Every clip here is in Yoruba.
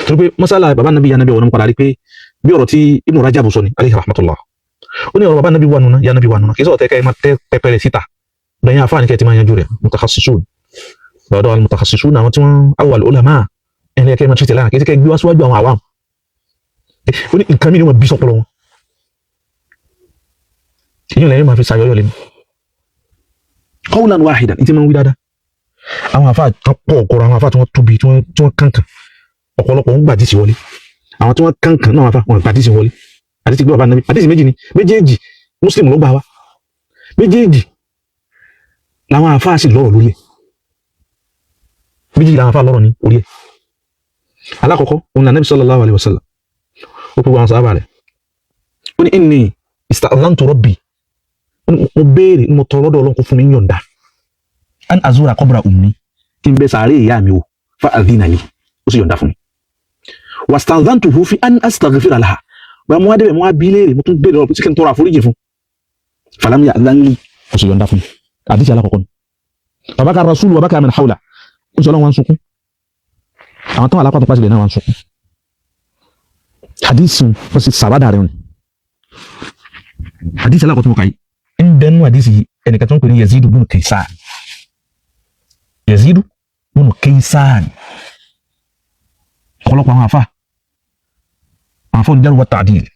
torí pé masala baba nabi ya nabi ọ̀nà padà rí pé bí ọ̀rọ̀ tí Ibn Rajab sọ ni alayhi rahmatullah ó ní ọ̀rọ̀ baba nabi wà nùnà ya nabi wà nùnà kì í sọ̀rọ̀ tẹ́kẹ́ máa tẹ́ pẹpẹrẹ síta lẹ́yìn àfáàní kẹ́ ti máa yanjú rẹ̀ mutakhasisun lọ́dọ̀ al-mutakhasisun àwọn tí wọ́n awwal ulama ẹni kẹ́ máa tìtẹ̀ lára kì í kẹ́ gbé wá síwájú àwọn àwam ó ní nǹkan mi ni wọ́n bí sọ́pọ̀lọ́ wọn ìyẹn lẹ́yìn máa fi ṣàyọyọ lẹ́nu qawlan wahidan ní ti máa ń wí dáadáa àwọn àfáà kan pọ̀ ọ̀gọ̀rọ̀ àwọn àfáà tí wọ́n tóbi tí wọ́n kankan ọ̀pọ̀lọpọ̀ ń gbàdísì wọlé àwọn tí wọ́n kankan náà àfáà wọn gbàdísì wọlé àdísì gbé bàbá nàbí àdísì méjì ni méjèèjì Muslim ló gbà wá méjèèjì làwọn àfáà sì lọ́rọ̀ lórí ẹ̀ méjèèjì làwọn àfáà lọ́rọ̀ ní orí ẹ̀ alákọ̀ọ́kọ́ òun là Nabi sallallahu alaihi wasallam ó pé wọn sábà rẹ̀ ó ní inni ista'dhantu rabbi mo béèrè mo tọrọ lọ́dọ̀ Ọlọ́run kó fún mi yọ̀ǹda an azura qabra ummi kí n bẹ̀ sàárè ìyá mi wò fa adhina li ó sì yọ̀ǹda fún mi wasta'dhantuhu fi an astaghfira laha bá mo wá débẹ̀ mo wá bí léèrè mo tún béèrè lọ́wọ́ tí kí n tọrọ àforíjì fún falam ya'dhan li ó sì yọ̀ǹda fún mi àdìsí alákọ̀ọ́kọ́ ni bàbá kan rasúlù bàbá kan min hawla ó sì Ọlọ́run wá ń sunkún àwọn tó wà lápá tó pàṣẹ náà wá ń sunkún àdìsí ó sì sàbádà rẹ̀ ni àdìsí alákọ̀ọ́ tó mọ̀ káyì ń bẹnu àdìsí ẹnìkan tó ń pè ní Yazidu bin Kaysan Yazidu bin Kaysan ọ̀pọ̀lọpọ̀ àwọn àfà onídàrú wa ta'dil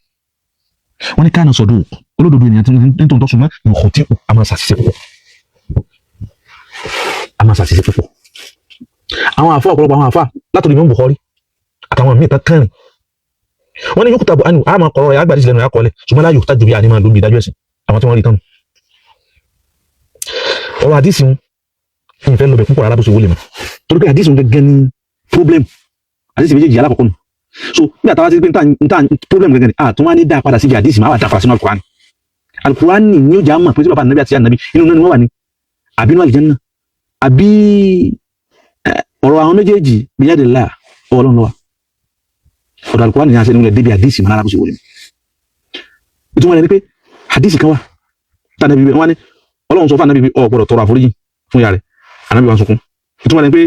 wọ́n ní kana saduq olódodo ènìyàn tí tó ń tọ́sùn mọ́ yòókù tí a máa ṣàṣìṣe púpọ̀ àwọn àfà ọ̀pọ̀lọpọ̀ àwọn àfà látòrí Imam Bukhari àtàwọn míì kẹrin wọ́n ní yuktabu anhu àmà kọ̀rọ̀ rẹ̀ àgbàdìsí lẹ́nu àkọọ́lẹ̀ ṣùgbọ́n la yuhtaju bihi ànímọ̀ lóbi ìdájọ́ ẹ̀sìn àwọn tí wọ́n rí tán ọ̀rọ̀ àdìsí wọn ìfẹ́ lọ bẹ̀ púpọ̀ rárá bó ṣe wọlé mọ́ torí pé àdìsí wọn gẹ́gẹ́ ní problem àdìsí méjèèjì alákọ̀ọ́kọ́ nù so bí àtàwọn ti pé nta problem gẹ́gẹ́ ni àtún wá ní dá padà sí àdìsí máa wà dá padà sínú alukurani ni ó jà mọ̀ pé tí bàbá nàbí àti ànàbí inú náà ni wọ́n wà ní àbínú àlìjẹ́nà àbí ọ̀rọ̀ àwọn méjèèjì biyadillah Ọlọ́run ló wà ọ̀dọ̀ alukurani ni a ṣe ní wọlé débi àdìsí máa rárá bó ṣe wọlé ìtumọ̀ rẹ̀ ni pé àdìsí kan wà tànàbí wọn ni Ọlọ́run sọ fún ànàbí ọ gbọ́dọ̀ tọrọ àforíjì fún ìyá rẹ̀ ànàbí wọn sunkún ìtumọ̀ rẹ̀ ni pé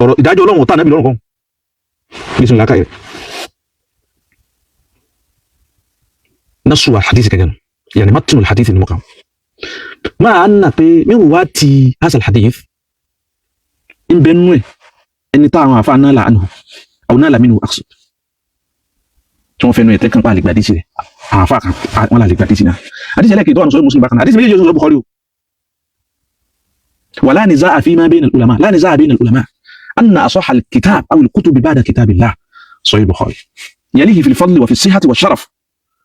ọ̀rọ̀ ìdájọ́ Ọlọ́run ọ̀tá ànàbí lọ́rùn kan بسم الله كاير نص الحديث كجن يعني متن الحديث المقام مع أن من رواتي هذا الحديث إن بنوه إن طعم فعنا لا عنه أو نال منه أقصد ثم في نوع تكن بالك بديسي عفاك ولا لك بديسينا حديث لك يدور نصوص مسلم بقنا حديث بيجي يجوز البخاري ولا نزاع فيما بين العلماء لا نزاع بين العلماء أن أصح الكتاب أو الكتب بعد كتاب الله صحيح البخاري يليه في الفضل وفي الصحة والشرف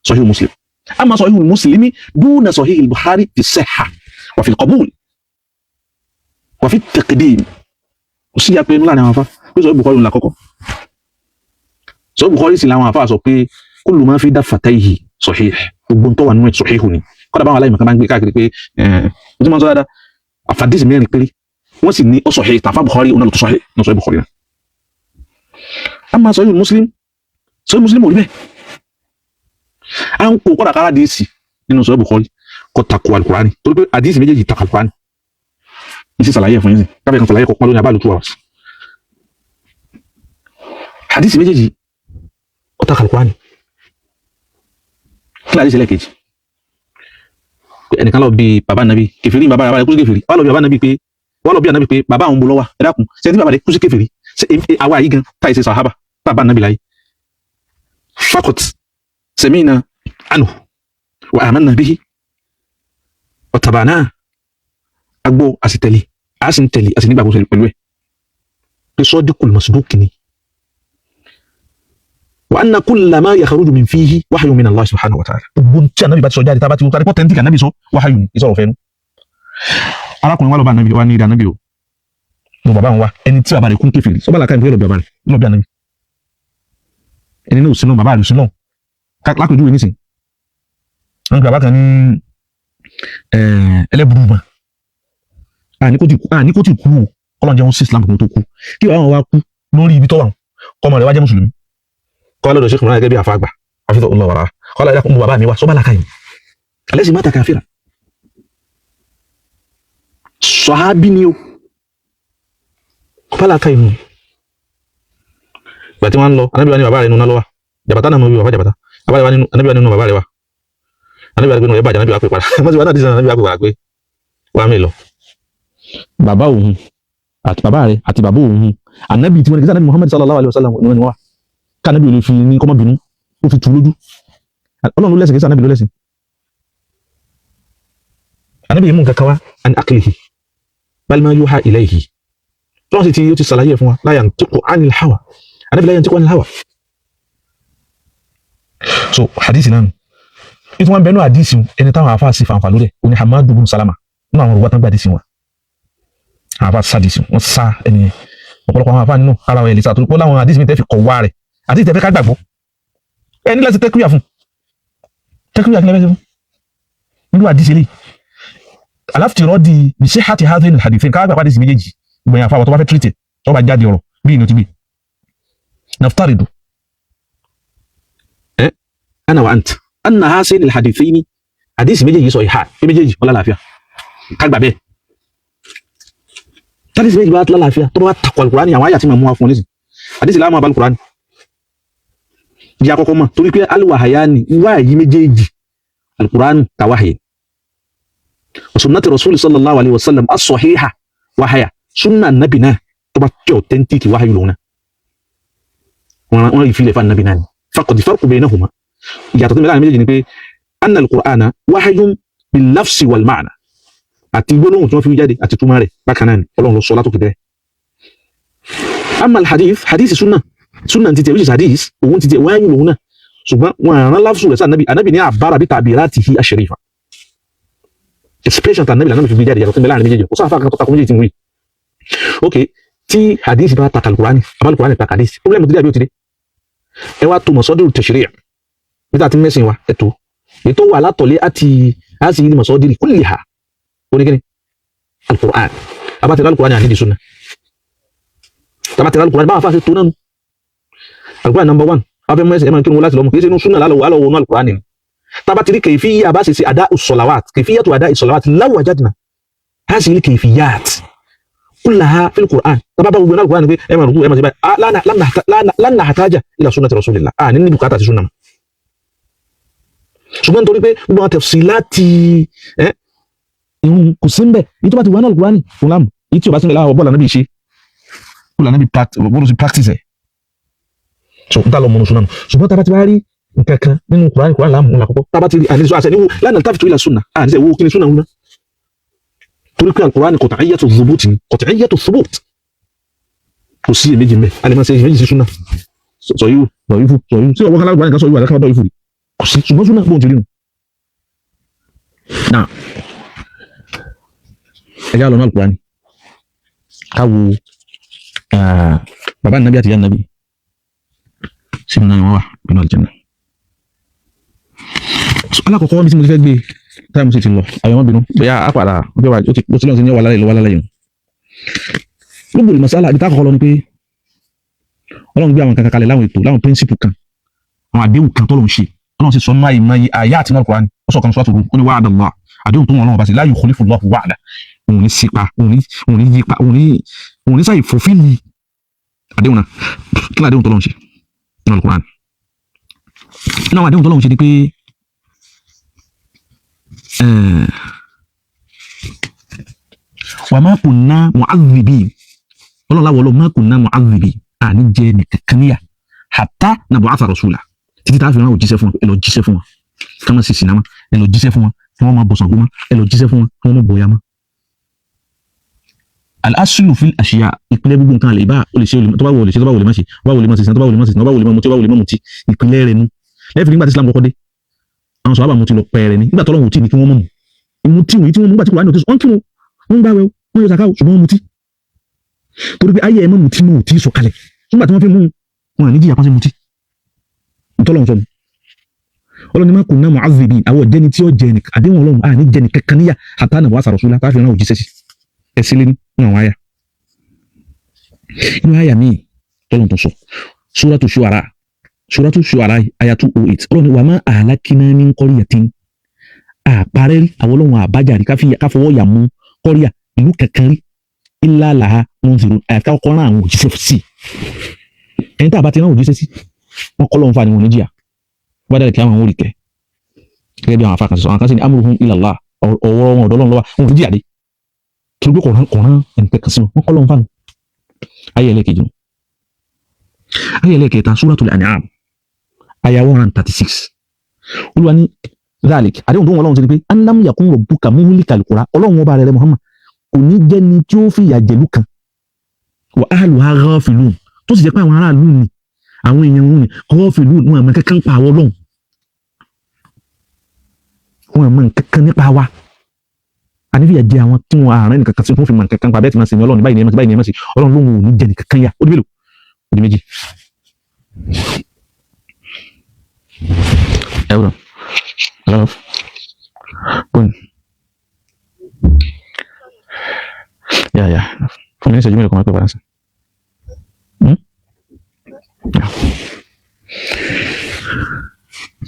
صحيح مسلم أما صحيح المسلم دون صحيح البخاري في الصحة وفي القبول وفي التقديم وسيا بين لا نعرف صحيح البخاري لا كوكو صحيح البخاري سي لا نعرف سو بي كل ما في دفتيه صحيح gbogbo tó wà nínú صحيح ni kódà báwọn aláìmọ̀ kan bá ń gbé káàkiri pé ojú máa ń sọ dáadáa àfàdísì mẹ́rin péré wọ́n sì ní ó sahih tàfà Bukhari ọ̀nà lọ́tọ̀ sahih ní sahih Bukhari náà àmà sahih Muslim ò rí bẹ́ẹ̀ à ń kó kọ́dà kára díìsì nínú sahih Bukhari kọ́ takò alukurani torí pé àdíìsì méjèèjì takò alukurani ní sí sàlàyé fún yín sí káfíń kan sàlàyé kọ́kọ́ lónìí abáàlú 2 hours àdíìsì méjèèjì ó takò alukurani kí láti ṣẹlẹ̀ kejì ẹnìkan lọ bí bàbá nàbí kèfèrí bàbá rẹ̀ kú sí kèfèrí wà lọ bí bàbá nàbí pé wọ́n lọ bí ànábì pé bàbá àwọn olówó ẹ dákun ṣe tí bàbá rẹ̀ kú sí kèfèrí ṣe àwa yìí gan táyì ṣe sàhábà bàbá ànábì láyé fakot sẹmínà anu wà amanna bihi ọ̀tàbànà agbó àsìtẹ̀lé àsìntẹ̀lé àsìnígbàgbọ́ pẹ̀lú ẹ̀ pé sadiqul masduq ni wa anna kulla ma yakhruju min fihi wahyun min Allah subhanahu wa ta'ala gbogbo tí ànábì bá ti sọ jáde tá bá ti wọ́n pọ́tẹ́ntì ànábì sọ wáhayù ní ìsọ̀rọ̀ fẹ́nu arákùnrin wa lọ bá ànábì wa ní ìdánábì o mo bàbá wa ẹni tí bàbá rẹ̀ kún kèfèrí sọ bá làkà ìfẹ́ lọ bí bàbá rẹ̀ lọ bí ànábì ẹni náà sínú bàbá rẹ̀ sínú lápèjúwe nísìn wọn gbé bàbá kan ní ẹlẹ́bùrú ma ní kó tí kú o kọ́lọ́n jẹun sí Islam kò tó kú kí bàbá wọn wá kú lórí ibi tó wà kọ́mọ rẹ̀ wá jẹ́ mùsùlùmí kọ́ lọ́dọ̀ ṣe kùnrin gẹ́gẹ́ bí àfàgbà àfihàn ọlọ́wàrà kọ́ lọ́dọ̀ kún bàbá mi wá sọ bá làkà yìí alẹ́ sì má ta kàfíra sọ̀hábí ni ó bá làkà yìí ìgbà tí wọ́n ń lọ Ànábì wa ní bàbá rẹ̀ nínú náà lọ́wọ́ jàbàtà náà mọ̀ bí bàbá jàbàtà Ànábì wa nínú bàbá rẹ̀ wa Ànábì wa nínú ẹ̀ bàjẹ́ Ànábì wa pè padà mọ́tò wa náà dísẹ́ Ànábì wa pè padà pé wàá mi lọ. bàbá òun àti bàbá rẹ̀ àti bàbá òun Ànábì tí wọ́n ní kí Ànábì Muhammad sallallahu alayhi wa sallam ni wọ́n wá ká Ànábì olè fi ní kọ́mọ́bìnú ó fi tù lójú Ọlọ́run ló lẹ́sìn kí Ànábì ló lẹ́sìn Ànábì yìí mú nǹkan kan wá an aqlihi bal ma yuha ilayhi lọ́wọ́n sì ti yóò ti sàlàyé fún wa la yantiqu anil hawa Ànábì la yantiqu anil hawa. So hadisi náà ìtú wọn bẹnu hadisi ẹni táwọn afa sí fanfa lórí oní Hamadu bin Salama nínú àwọn olùgbàtàn gba hadisi wa àwọn afa sadisi wọn sá ẹni ọ̀pọ̀lọpọ̀ àwọn afa nínú ara wọn ẹ̀lẹ́sà tó kọ́ láwọn hadisi mi tẹ́ fi kọ̀ wá rẹ̀ àti ìtẹ́fẹ́ ká gbàgbọ́ ẹni láti tẹ́kúyà fún tẹ́kúyà kí lẹ́fẹ́ fún nínú hadisi eléyìí aláfitìrọ́ di bìṣẹ́ hàtì hadhihi hadisi ká gbàgbọ́ hadisi méjèèjì gbẹ̀yìn àfa àwọn tó bá fẹ́ tírìtì tó bá jáde ọ̀rọ̀ bí inú ti gbé naftaridu ana wa ant anna hasin alhadithini hadith méjèèjì sọ ìhà méjèèjì wala láàfíà ká gbà bẹ́ẹ̀ hadith méjèèjì bá láàfíà tó bá takọ alqur'ani àwọn àyà tí ma mú wá fún nísìn hadith la ma bá alqur'ani di àkọ́kọ́ mọ̀ torí pé alwahayani wahyi méjèèjì alqur'ani ta wahyi wa sunnati rasul sallallahu alaihi wasallam as-sahiha wahya sunna nabina tó bá jẹ́ authentic wahyi lona wọ́n fi le fa nabina faqad farqu bainahuma yàtọ̀ tó mi láàrin méjèèjì ni pé anna al-Qur'ana wahyun bil lafsi wal ma'na àti gbólóhùn tí wọ́n fi jáde àti túmọ̀ rẹ̀ bákan náà ni Ọlọ́run ló sọ látòkè bẹ́ẹ̀. amma al-hadith sunna ti tẹ̀ which is hadith òun ti tẹ̀ wáyé lòun náà ṣùgbọ́n wọn àrán láfsù rẹ̀ sí anabi ní àbára bí ta'biratihi ash-sharifa expression tàn anabi lànà fi jáde yàtọ̀ tó mi láàrin méjèèjì kò sáà fáwọn tó takò méjèèjì ti ń wí. ok tí hadith bá takà al-Qur'ani àbá al-Qur'ani takà hadith problem ti dé àbí ó ti dé ẹ wá tó masadiru tashri' nígbà tí mẹ́sìn wa ẹ̀tọ́ ètò wà látọ̀lé àti àti ilé masọ́dírì kulliha onígẹ́ni al-Qur'an abátẹ̀lá al-Qur'an àti ìdísúnà tàbátẹ̀lá al-Qur'an bá wà fásitì tó náà al-Qur'an number 1 afẹ́ mẹ́sìn ẹ̀mọ̀ kí wọ́n láti lọ́mọ kìí ṣe inú súnà lálọ́wọ́ ní al-Qur'an ni tàbátẹ̀lí kayfiyya bá ṣe àdá as-salawat kayfiyyatu àdá as-salawat law wajadna hadhihi al-kayfiyyat kullaha fil Qur'an tàbátà gbogbo náà al-Qur'an pé ẹ̀mọ̀ rúkú ẹ̀mọ̀ sí báyìí lan nahtaja ila sunnati rasulillah ní bùkátà sí súnà ṣùgbọ́n nítorí pé gbogbo àwọn tafsilati ìhun kò sí ń bẹ̀ ní tó bá ti wà náà Al-Qur'ani fún láàmù ní tí o bá sí ń bẹ̀ láwọn bọ́ọ̀lù ànábì ṣe bọ́ọ̀lù ànábì practice ẹ̀ so n ta lọ mọ̀nà sunna ṣùgbọ́n tá a bá ti wá rí nǹkan kan nínú Qur'an láàmù ńlá kọ́kọ́ tá a bá ti rí àníṣe àṣẹ níwò lánàá tafitu ila sunna àníṣe wo kí ni sunna ńlá torí pé Al-Qur'ani qat'iyyatu thubut ni qat'iyyatu thubut kò sí èméjì mẹ́ a lè máa ṣe èméjì sí sunna sọ yìí sí ọwọ́ kan Al-Qur'ani kan sọ yìí àlẹ́kàwọ́ dọ̀ yìí fúri kò sí ṣùgbọ́n súnà gbóhùn ti rí nù. náà ẹjá lọ náà Al-Qur'ani káwo bàbá nàbí àti ìyá nàbí sínú náà wọ́n wà nínú àlùjánnà. alákọ̀ọ́kọ́ bí tí mo ti fẹ́ gbé táìmù sí ti lọ àyọ̀mọ́ bínú bóyá àpàdà bí ó ti lọ́n sí ní ọwà lálẹ́ ìlú wà lálẹ́ yìí. gbogbo ìmọ̀sálà àbí táàkọ́kọ́ lọ ni pé Ọlọ́run gbé àwọn kankan kalẹ̀ láwọn ètò láwọn píríncípù kan àwọn àdéhùn kan tó lòun ṣe Ọlọ́run sì sọ máyì àyà àti náà Qur'an ó sọ kan sọ́tò ó ní wa'ada Allah àdéhùn tó wọn Ọlọ́run bá sí la yukhlifu Allahu wa'da òun ní sípa òun ní yípa òun ní sáyì fòfíìlì àdéhùn náà kí ni àdéhùn tó lọ́run ṣe nínú Qur'an nínú àwọn àdéhùn tó lọ́run ṣe ni pé wa ma kunna mu'adhibin Ọlọ́run láwọ̀ Ọlọ́run ma kunna mu'adhibin àní jẹ́ nìkankan níyà hatta nab'atha rasula títí tá a fi rán òjíṣẹ́ fún wọn ẹ lọ jíṣẹ́ fún wọn ká má sì sinamá ẹ lọ jíṣẹ́ fún wọn kí wọ́n máa bọ̀ Ṣàngó mọ́ ẹ lọ jíṣẹ́ fún wọn kí wọ́n máa bọ̀ Ọya mọ́. al-aslu fil ashiya ìpínlẹ̀ gbogbo nǹkan àlè bá o lè ṣe tó bá wò lè ṣe tó bá wò lè má ṣe tó bá wò lè má ṣe tó bá wò lè má ṣe tó bá wò lè má mutí tó bá wò lè má mutí ìpínlẹ̀ rẹ̀ nu lẹ́ẹ̀fì nígbà tí Islam kọ́kọ́ dé àwọn sọ̀rọ̀ àbàmutí lọ pẹ́ẹ́rẹ́ ni nígbà tọ́lọ́hùn tí ni kí wọ́n mọ̀ mú ìmutí wọ̀nyí tí wọ́n mú nígbà tí Kùránì notice wọ́n kí wọ́n gbá wẹ́ wọ́n yọ sàkáwò ṣùgbọ́n wọ́n mutí torí pé ayé ẹ̀ mọ̀ mutí mọ̀ mutí sọ̀kalẹ̀ nígbà tí wọ́n fi mú wọn ní jíyà pàṣẹ mutí tọ́lọ́hùn sọ Ọlọ́run ní ma kunna mu'adhibin àwọn jẹ́ni tí ó jẹ́ni àdéhùn Ọlọ́run à ní jẹ́ni kankan níyà hatta nab'atha rasula tá a fi rán òjíṣẹ́ sí ẹ̀sìn lé ní àwọn àyà inú àyà míì tọ́lọ́run tó sọ suratu shu'ara àyà 208 Ọlọ́run ní wa ma ahlakna min qaryatin àparẹ́ àwọn Ọlọ́run àbájáde káfọwọ́ yà mú kọ́ríà ìlú kankan rí illa laha munzirun àyàká ọkọ̀ rán àwọn òjíṣẹ́ sí ẹni tá a bá ti rán òjíṣẹ́ sí wọn kọ́ lọ́n fa ni wọn ní jìyà wọ́n dá lè kí àwọn òun rí kẹ́ gẹ́gẹ́ bí àwọn afa kan sọ àwọn kan sì ní amruhum ila Allah ọwọ́ wọn ọ̀dọ́ lọ́n lọ́wọ́ wọn ò ní jìyà dé torí pé kọ̀ọ̀rán ẹni pẹ́ kan sí wọn kọ́ lọ́n fa ni. ayé ẹlẹ́kejì ayé ẹlẹ́kẹta Suratul An'am aya 136 olúwa ní zalik àdéhùn tó wọn Ọlọ́run ti ní pé annam yakun rabbuka muhlikal qura Ọlọ́run ọba rẹ̀ Muhammad kò ní jẹ́ ni tí ó fìyà jẹ̀lú kan wa ahluha ghafilun tó sì jẹ́ pé àwọn aráàlú ni àwọn èèyàn wọn ni ghafilun wọn àmọ́ kankan pa àwọn Ọlọ́run wọn àmọ́ kankan nípa wa ànífìyà jẹ àwọn tí wọn àárín nìkan kan sí fún fi mọ̀ kankan pa bẹ́ẹ̀ tí wọ́n sì ní Ọlọ́run báyìí ní báyìí ní Ọlọ́run lóhun ò ní jẹ́ nìkan kan yá ó dé mélòó ó dé méjì ẹ̀rọ pon ya fún mi ìṣẹ́jú mélòó kan máa pẹ́ padà sí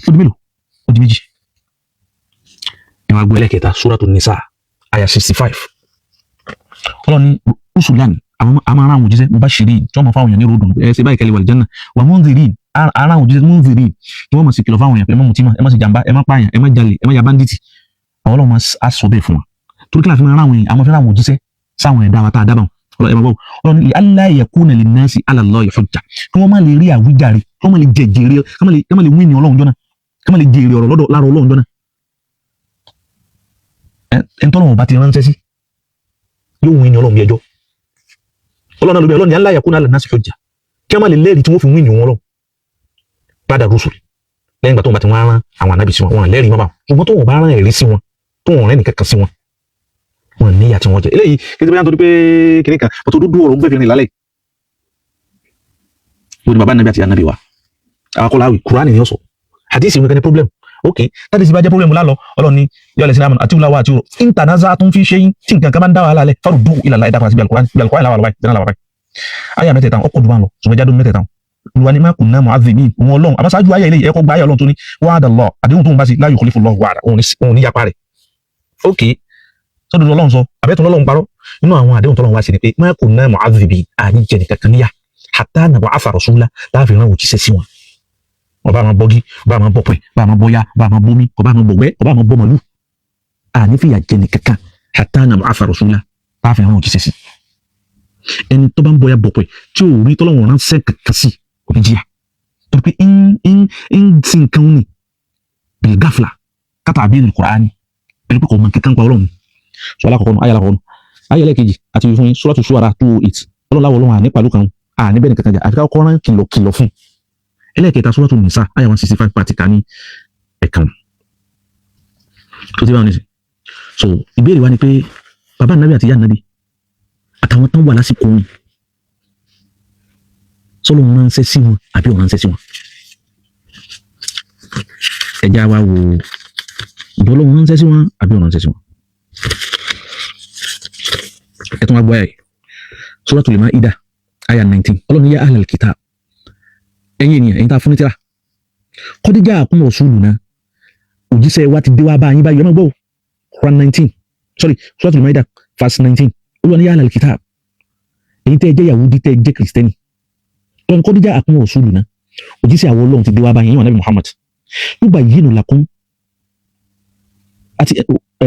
ó di mélòó ó di méjì ẹ̀wọ̀n agbó ẹlẹ́kẹta Suratul Nisa aya 65 ọlọ́ni rusulan àwọn ará àwọn òjíṣẹ́ mubashirin tí wọ́n mọ̀ fáwọn èèyàn ní ròdùn ẹ̀ ṣe báyìí kẹ́lẹ́ wal janna wa mundhirin ará àwọn òjíṣẹ́ mundhirin tí wọ́n mọ̀ sí kìlọ̀ fáwọn èèyàn ẹ má mutí ẹ má ṣe jàmbá ẹ má pààyàn ẹ má jalè ẹ má ya banditi àwọn Ọlọ́run á sọ bẹ́ẹ̀ fún wa torí kí la fi máa ráwọn èèyàn àwọn fẹ́ràn àwọn òjíṣẹ́ sáwọn ẹ̀dá wa tá a dábàá ọlọ́run ní alla yakuna linnasi ala Allahi hujja kí wọ́n má lè rí àwíjàre kí wọ́n má lè jẹ̀jẹ̀rẹ̀ kí wọ́n má lè wí ní Ọlọ́run jọ́nà kí wọ́n má lè jèrè ọ̀rọ̀ lọ́dọ̀ lára Ọlọ́run jọ́nà ẹni tọ́lọ́run ọba ti ránṣẹ́ sí yóò wí ní Ọlọ́run bí ẹjọ́ Ọlọ́run ló bẹ Ọlọ́run ní alla yakuna linnasi hujja kí wọ́n má lè lẹ́rìí tí wọ́n fi wí ní wọn lọ ba'da rusul lẹ́yìn ìgbà tó ń bá ti wọ́n rán àwọn ànábì sí wọn lẹ́rìí mọ́ bá ṣùgbọ́n tó wọ́n bá rán ẹ̀rí sí wọn tó wọ́n rẹ́ nìkan kan sí wọn wọn ní ìyà tí wọ́n jẹ eléyìí kí n tó bí wọ́n tó pé kìnnì kan ọ̀tọ̀ dúdú ọ̀rọ̀ ń gbé fìrìn lálẹ́ lórí bàbá nàbí àti ànábì wa akọ́láwì kúránì ni ó sọ hadisi wọn kan ní problem ok tàbí sì bá jẹ́ problem lálọ́ Ọlọ́run ní yọ lẹ́sìn àmọ́ àti wùláwà àti òrò intanaza'tum fi shay'in tí nǹkan kan bá ń dá wàhálà lẹ̀ farudduhu ila Allah ìdápadà sí Al-Qur'an làwà lọ́wọ́ ìdáná làwà báyìí ayé àmẹ́tẹ̀ẹ̀ta ọkọ̀ dùbà lọ ṣùgbọ́n jádùn mẹ́tẹ̀ẹ̀ta olùwà ní ma kunna mu'adhdhibin òun Ọlọ́run àbáṣáájú ayé ilé ẹ̀kọ́ gba ayé Ọlọ́run tó ní wa'ada Allah àdéhùn tó ń bá sí la yukhlifu Allahu wa'da òun ní yapa rẹ̀ ok sọ́dọ̀ Ọlọ́run sọ àbẹ́tún Ọlọ́run parọ́ inú àwọn àdéhùn tọ́lọ́run wá sí ni pé ma kunna mu'adhdhibin àní jẹ́ nìkan kan níyà hatta nab'atha rasula láàfin rán òjíṣẹ́ sí wọn ọba máa bọ́gí ọba máa bọ́pẹ́ ọba máa bọ́yá ọba máa bómi ọba máa bọ̀gbẹ́ ọba máa bọ́ màlúù àní fìyà jẹ́ nìkan kan hatta nab'atha rasula láàfin rán òjíṣẹ́ sí ẹni tó bá ń bọ́yá bọ̀pẹ́ tí ò rí tọ́lọ́run ránṣẹ́ kankan sí kò ní jìyà tó pé ń sin nǹkan ní bil ghafla kátàbí al-Qur'ani pẹ̀lú pé kò mọ̀ kankan pa Ọlọ́run sọ alákọ̀ọ́nù ayé alákọ̀ọ́nù ayé ẹlẹ́kejì àti ìfún yín Suratu Shu'ara 208 Ọlọ́run láwọ̀ Ọlọ́run àní pàlú kan àní bẹ́ẹ̀ nìkan jà àfi ká kọ́ran kìlọ̀ fún ẹlẹ́kẹta Suratu Nisa ayé 165 pàtì ká ní ẹ̀kan tó ti bá wọn ní sí so ìbéèrè wa ni pé bàbá nàbí àti ìyá nàbí àtàwọn tán wà lásìkò wọn sọlọ wọn ránṣẹ́ sí wọn àbí wọn ránṣẹ́ sí wọn ẹjá wa wo ìbọ́lọ́ wọn ránṣẹ́ sí wọn àbí wọn ránṣẹ́ sí wọn ẹ̀tún agbó ayé Suratul Ma'idah aya 19 Ọlọ́run yá ahlal kitab ẹ̀yin ènìyàn ẹ̀yin tá a fún ní tírà qad ja'akum rasuluna òjíṣẹ́ wa ti dé wá bá yín báyìí ọmọ gbọ́ Quran 19 sorry Suratul Ma'idah verse 19 Ọlọ́run yá ahlal kitab ẹ̀yin tẹ́ ẹ jẹ́ Yahudi tẹ́ ẹ jẹ́ Kristẹni tọ́ni qad ja'akum rasuluna òjíṣẹ́ àwọn Ọlọ́run ti dé wá bá yín wọn Nabi Muhammad yubayyinu lakum àti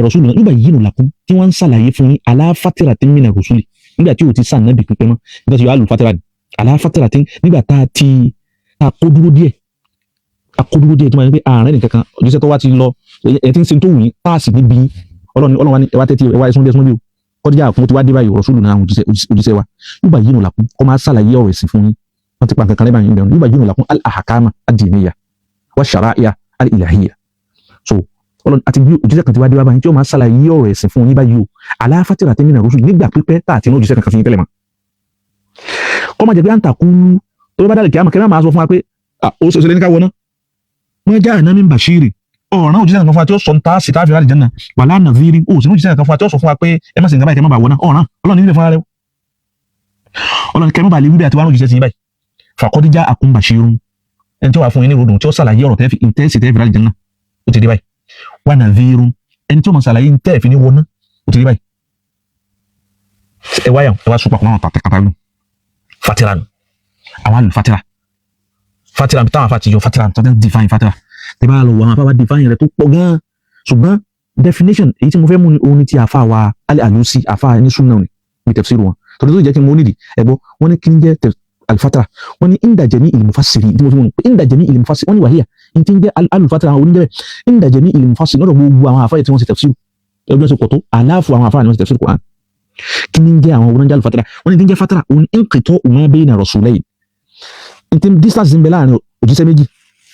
rasuluna yubayyinu lakum tí wọ́n ń ṣàlàyé fún yín ala fatratin mina rusuli nígbà tí o ti sàn nábì pípẹ́ mọ́ nígbà tí yóò alu fatira ala fatratin nígbà tá a kó dúró díẹ̀ tí wọ́n yẹn pé ààrẹ nìkan kan òjíṣẹ́ tó wá ti lọ ẹ̀ tí ń sin tó wù yín táàsì níbi Ọlọ́run wa ní ẹwà tẹ́tí ẹwà ẹ̀sùn bí o qad ja'akum tí wá dé báyìí rasuluna àwọn òjíṣẹ́ wa yubayyinu lakum kọ́ máa ṣàlàyé ọ̀rọ̀ ẹ̀sìn fún yín wọ́n ti pa nǹkan kan lẹ́bàá yín bẹ̀rù yubayyinu lakum al-ahkama ad-diniyya wa shara'i'a al-ilahiyya so Ọlọ́run àti bí òjíṣẹ́ kan ti wá dé wá báyìí tí ó máa ṣàlàyé ọ̀rọ̀ ẹ̀sìn fún yín báyìí o ala fatratin mina rusul nígbà pípẹ́ tá àti inú òjíṣẹ́ kankan fi yín tẹ́lẹ̀ mọ́ kọ́ máa jẹ́ pé à ń takú tó bá dálẹ̀ kí á máa sọ fún wa pé ó ṣe lé ní ká wọná wọ́n já àná min bashiri ọ̀ràn òjíṣẹ́ kankan fún wa tí ó sọ ń ta sí táàfin láti janna wala nadhiri ó sì ní òjíṣẹ́ kankan fún wa tí ó sọ fún wa pé ẹ má sì ń gábàá ìkẹ́ má bàa wọná ọ̀ràn Ọlọ́run nílẹ̀ fún ara rẹ̀ Ọlọ́run kẹ́ má bàa lè wíbẹ̀ àti wà ní òjíṣẹ́ sí yín báyìí faqad ja'akum bashirun ẹni tí ó wà fún yín ní ròdùn tí ó ṣàlàyé ọ̀rọ̀ tẹ́ẹ̀fì ìtẹ́sì tẹ́ẹ̀fì láti janna ó ti dé báyìí wa nadhirun ẹni tí ó mọ̀ ṣàlàyé tẹ́ẹ̀fì ní wọná ó ti dé báyìí ẹ wá sùpà kún àwọn tàtàkàtà nù fatira nù àwọn àlù fatira fatira táwọn afa ti yọ fatira tó ń define fatira tẹ bá lọ wọ àwọn afa wa define rẹ̀ tó pọ̀ gan ṣùgbọ́n definition èyí tí mo fẹ́ mú ni òun ni ti afa wa Al-Alusi afa ní sunna ní tafsir wọn torí tó jẹ́ kí n mú nídìí ẹ̀gbọ́ wọ́n ní kí n jẹ́ alfatara wọ́n ní inda jami'il mufassiri tí mo fi mú inda jami'il mufassiri wọ́n ní wàhíyà ní tí ń jẹ́ alfatara àwọn oníjẹ́ inda jami'il mufassiri lọ́dọ̀ gbogbo àwọn afa tí wọ́n ṣe tafsir ẹgbẹ́ sọ pọ̀ tó aláàfo àwọn afa ni wọ́n ṣe tafsir Qur'an kí ni jẹ́ àwọn oníjẹ́ alfatara wọ́n ní tí ń jẹ́ fatara òun inqita'u ma bayna rasulayn ní tí distance ń bẹ láàrin òjíṣẹ́ méjì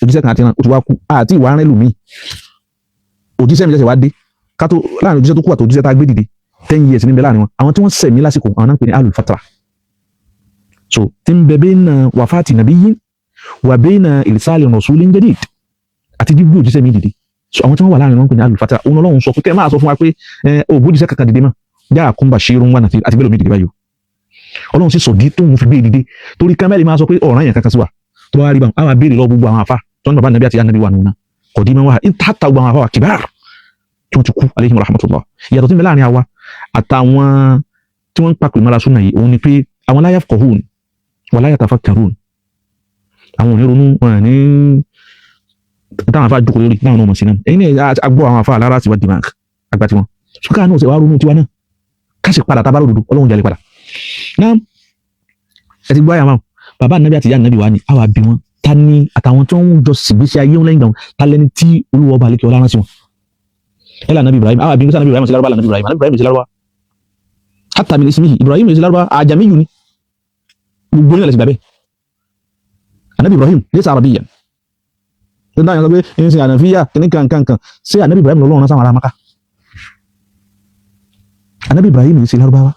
òjíṣẹ́ kan àti ìran òtún wá kú àti ìwà rẹ̀ lùmí òjíṣẹ́ méjì wá dé kátó láàrin òjíṣẹ́ tó kú àti òjíṣẹ́ tá a gbé dìde 10 years ní bẹ láàrin wọn àwọn tí wọ́n sẹ̀mí lásìkò àwọn náà ń pè ní alfatara so tí ń bẹ bayna wafati nabiyyin wa bayna irsali rasulin jadid àti gbígbé òjíṣẹ́ mi dìde so àwọn tí wọ́n wà láàrin wọn ń pè ní alfatara òun Ọlọ́run sọ pé kẹ́ máa sọ fún wa pé ògbójíṣẹ́ kankan dìde mọ́ ja'akum bashirun wa nadhir àti bẹ́ẹ̀ lómi dìde báyìí Ọlọ́run sì sọ̀dí tó ń fi gbé dìde torí kámẹ́lì máa sọ pé ọ̀ràn yẹn kankan sí wa tó wá rí bá àwọn abéèrè lọ gbogbo àwọn afa tó ń bàbá nàbí àti ànàbí wà nùnà kọ̀dí máa wà hátà gbogbo àwọn afa wa kìbáàr tí wọ́n ti kú alayhim rahmatullah ìyàtọ̀ tí ń bẹ láàrin àwa àtàwọn tí wọ́n ń pàpè mọ́ra súnà yìí òun ni pé àwọn la yafqahun wa la yatafakkarun àwọn ò ní ronú wọn ní táwọn afa jókòó lórí láwọn ọmọ sí náà ẹ̀yin ní agbó àwọn afa alára ti wá dìmọ̀ àgbà tiwọn ṣùgbọ́n náà ṣe wá ronú tiwa náà ká sì padà tábàrò dòdò Ọlọ́run jalè padà náà ẹ ti gbọ́ àyà máa bàbá nàbí àti ìyá nàbí wa ni àwa bí wọn ta ni àtàwọn tí wọ́n jọ sìgbésí ayé wọn lẹ́yìn gbà wọn ta lẹni tí Olúwa ọba àlekè ọlá rán sí wọn ẹlà nàbí Ibrahim àwa bí wọn nàbí Ibrahim sí lárúbá nàbí Ibrahim sí lárúbá hatta min ismihi Ibrahim sí lárúbá àjàmíyù ni gbogbo nílẹ̀ sí gbàbẹ́ ànàbí Ibrahim laysa arabiyyan tó dáyọ̀ sọ pé ẹni sin ànàfíyà kìíní kankan sí ànàbí Ibrahim lọ́lọ́run rán sáwọn ará Mákà ànàbí Ibrahim sí lárúbáwá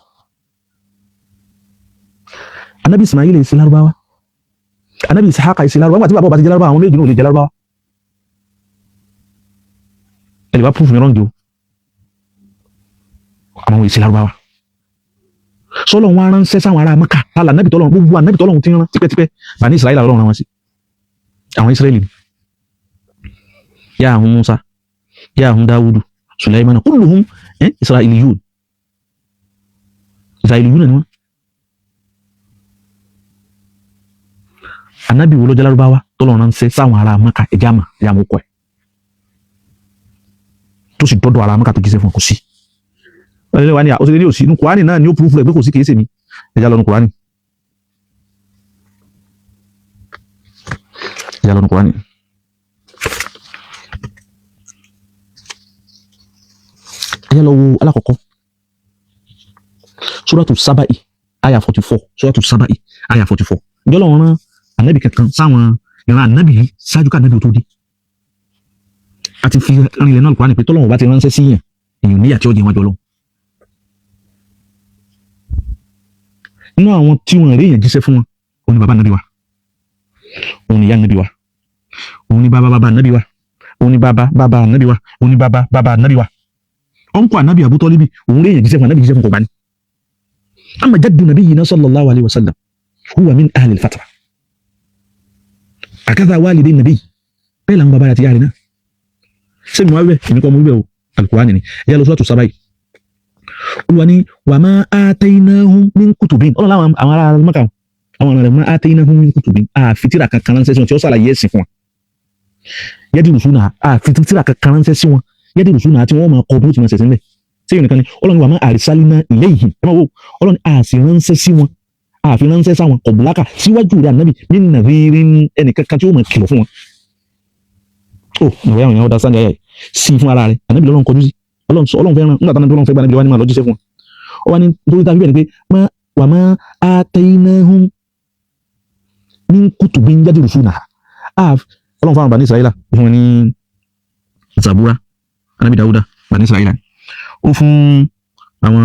ànàbí Ismail sí lárúbáwá ànàbí Ishaq sí lárúbáwá àti bàbá bá ti jẹ́ lárúbáwá àwọn méjì náà lè jẹ́ lárúbáwá ẹ̀lẹ́ wá proof mi rọ́ǹgì o àwọn ìsìn lárúbáwá sọ́lọ́ wọn ránṣẹ́ sáwọn ará Mákà tààlà ànàbí tọ́lọ́run gbogbo ànàbí tọ́lọ́run ti rán tipẹ́tipẹ́ bá ní Israẹli Ọlọ́run rán wọn sí àwọn Israẹli ni yá àwọn Musa yá àwọn Dáwúdù Sulaimana kulluhum Israiliyun Israiliyun ni wọn ànábì wo ló jẹ́ lárúbáwá tọ́lọ́run ránṣẹ́ sáwọn ará Mákà ẹ̀jáàmà ọkọ̀ ẹ̀ tó sì dọ́dọ̀ ará Mákà tó jíṣẹ́ fún kò sí ẹ̀rẹ́ wa ni àkọsílẹ̀ ní òsì inú Kùránì náà ni ó púrúfù rẹ̀ pé kò sí kìí ṣe mi ẹ̀já lọ́nu Kùránì ẹ̀já lọ wo alákọ̀ọ́kọ́ Suratu Saba'i aya 44 Suratu Saba'i aya 44 ìjọ́ lọ́wọ́ rán ànábì kankan sáwọn ìran ànábì yìí ṣáájú ká ànábì tó dé àti fi rinlẹ̀ náà Kùránì pé tọ́lọ́wọ́ bá ti ránṣẹ́ sí yàn èèyàn níyà tí ó jẹ wọn jọ lọ inú àwọn tí wọn rí èèyàn jíṣẹ́ fún wọn òun ni bàbá ànábì wa òun ni ìyá ànábì wa òun ni bàbá ànábì wa òun ni bàbá ànábì wa òun ni bàbá ànábì wa ọ̀nkọ́ ànábì Abu Tọ́líbì òun rí èèyàn jíṣẹ́ fún ànábì jíṣẹ́ fún kò bá ní amma jaddu nabiyyina sallallahu alaihi wasallam huwa min ahli al-fatra akadha walidai nabi bẹ́ẹ̀ làwọn bàbá àti yàrá náà ṣé mi wá bẹ́ẹ̀ èmi kọ́ mo bẹ́ẹ̀ o Al-Qur'ani ni ẹ̀yà lọ Suratu Saba'i Olúwa ní wa ma ataynahum min kutubin ọ̀nà láwọn àwọn ará Mákà àwọn ọ̀nà rẹ̀ ma ataynahum min kutubin àfi tírà kankan ránṣẹ́ sí wọn tí ó sàlàyé ẹ̀sìn fún wọn yadrusuna àfi tírà kankan ránṣẹ́ sí wọn yadrusuna tí wọ́n máa kọ́ bí ó ti máa ṣẹ̀sìn bẹ́ẹ̀ tí yóò nìkan ni Ọlọ́run wa ma arsalna ilayhim ẹ máa wo Ọlọ́run àfi ránṣẹ́ sí wọn àfi ránṣẹ́ sáwọn kọ̀bùlákà síwájú rẹ̀ ànábì min nadhirin ẹnìkankan tí ó máa kìlọ̀ fún wọn ìwé àwọn èèyàn ọ̀dá sáńdì ayà sí fún ara rẹ̀ ànábì lọ́lọ́run kọjú sí Ọlọ́run fẹ́ràn nígbà tánàbí Ọlọ́run fẹ́ gba ànábì wa ní máa lọ jíṣẹ́ fún wọn ó wá ní nítorí tá a fi bẹ̀rẹ̀ pé wa ma ataynahum min kutubin yadrusunaha Ọlọ́run fáwọn Bani Israila fún wọn ní Zabura ànábì Dáúdà Bani Israila ó fún àwọn